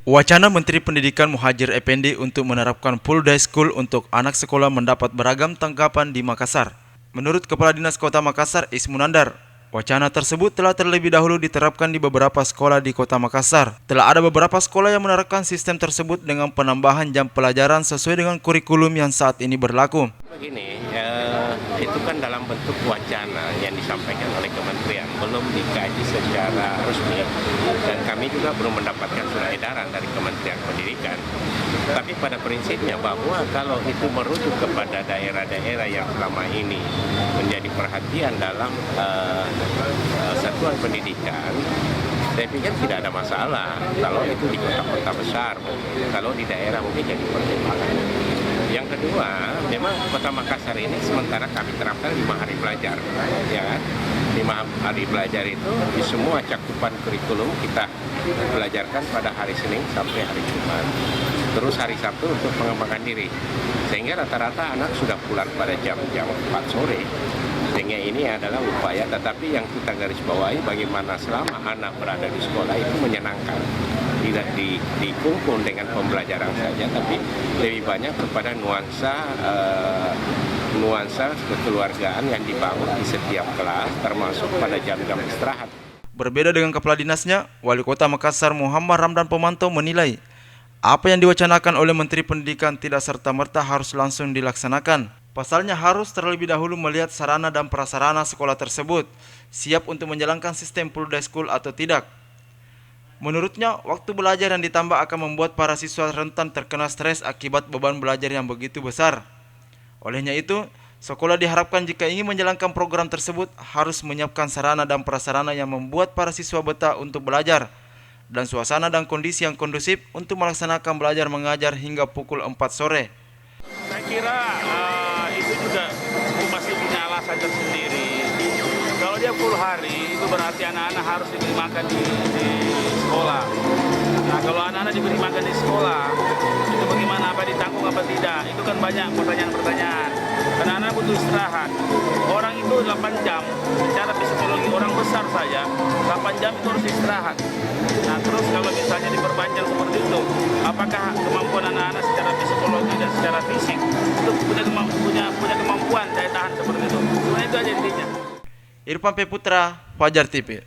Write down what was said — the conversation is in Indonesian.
Wacana Menteri Pendidikan Muhadjir Effendi untuk menerapkan full day school untuk anak sekolah mendapat beragam tanggapan di Makassar. Menurut Kepala Dinas Kota Makassar, Ismunandar, wacana tersebut telah terlebih dahulu diterapkan di beberapa sekolah di Kota Makassar. Telah ada beberapa sekolah yang menerapkan sistem tersebut dengan penambahan jam pelajaran sesuai dengan kurikulum yang saat ini berlaku. Begini, itu kan dalam bentuk wacana yang disampaikan oleh kementerian, belum dikaji secara resmi, dan kami juga belum mendapatkan surat edaran dari Kementerian Pendidikan. Tapi pada prinsipnya bahwa kalau itu merujuk kepada daerah-daerah yang selama ini menjadi perhatian dalam satuan pendidikan, saya pikir tidak ada masalah kalau itu di kota-kota besar, kalau di daerah mungkin jadi pertimbangan. Yang kedua, memang Kota Makassar ini sementara kami terapkan 5 hari belajar, ya kan? 5 hari belajar itu di semua cakupan kurikulum kita belajarkan pada hari Senin sampai hari Jumat. Terus hari Sabtu untuk pengembangan diri. Sehingga rata-rata anak sudah pulang pada jam-jam 4 sore. Sehingga ini adalah upaya, tetapi yang kita garis bawahi bagaimana selama anak berada di sekolah itu menyenangkan. Tidak dikumpul dengan pembelajaran saja, tapi lebih banyak kepada nuansa kekeluargaan yang dibangun di setiap kelas, termasuk pada jam-jam istirahat. Berbeda dengan Kepala Dinasnya, Wali Kota Makassar Muhammad Ramdan Pemantau menilai apa yang diwacanakan oleh Menteri Pendidikan tidak serta-merta harus langsung dilaksanakan. Pasalnya harus terlebih dahulu melihat sarana dan prasarana sekolah tersebut siap untuk menjalankan sistem full day school atau tidak. Menurutnya, waktu belajar yang ditambah akan membuat para siswa rentan terkena stres akibat beban belajar yang begitu besar. Olehnya itu, sekolah diharapkan jika ingin menjalankan program tersebut harus menyiapkan sarana dan prasarana yang membuat para siswa betah untuk belajar dan suasana dan kondisi yang kondusif untuk melaksanakan belajar mengajar hingga pukul 4 sore. Saya kira itu juga pasti punya alasan tersendiri. Kalau dia full hari, itu berarti anak-anak harus diberi makan di sekolah. Nah, kalau anak-anak diberi makan di sekolah, itu bagaimana, apa ditanggung apa tidak? Itu kan banyak pertanyaan-pertanyaan. Karena anak butuh istirahat. Orang itu 8 jam, secara psikologi orang besar saja, 8 jam itu harus istirahat. Nah, terus kalau misalnya diperpanjang seperti itu, apakah kemampuan anak-anak secara psikologi dan secara fisik itu punya kemampuan daya tahan seperti itu? Sebenarnya itu aja intinya. Irfan P. Putra, Fajar TV.